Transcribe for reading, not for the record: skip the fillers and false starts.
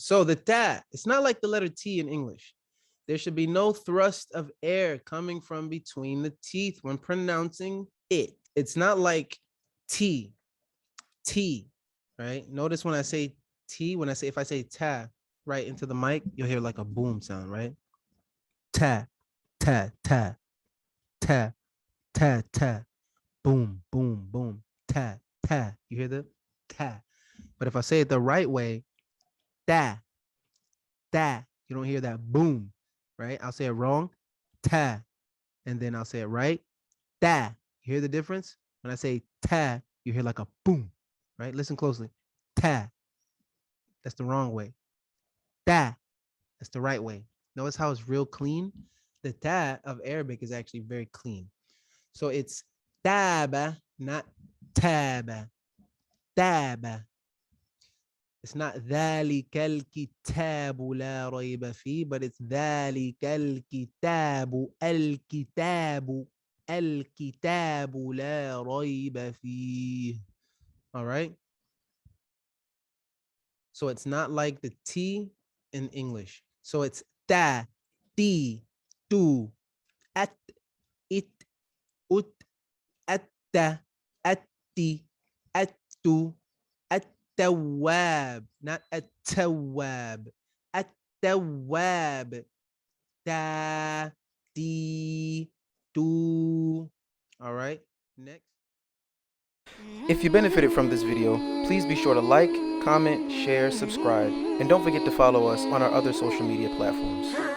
So the ta, it's not like the letter T in English. There should be no thrust of air coming from between the teeth when pronouncing it. It's not like T, right? Notice when I say T, if I say ta right into the mic, you'll hear like a boom sound, right? Ta, ta, ta, ta, ta, ta, boom, boom, boom, ta, ta. You hear the ta? But if I say it the right way, da, da, you don't hear that boom, right? I'll say it wrong, ta, and then I'll say it right, da. You hear the difference? When I say ta, you hear like a boom, right? Listen closely. Ta. That's the wrong way. Da. That's the right way. Notice how it's real clean? The ta of Arabic is actually very clean. So it's taba, not taba. Taba. It's not ذلك الكتاب لا ريب فيه, but it's ذلك الكتاب الكتاب لا ريب فيه. All right. So it's not like the T in English. So it's ta, ti, tu, at, it, ut, atta, atti, attu, التواب, not التواب. التواب. Ta, ti, tu. All right. Next. If you benefited from this video, please be sure to like, comment, share, subscribe, and don't forget to follow us on our other social media platforms.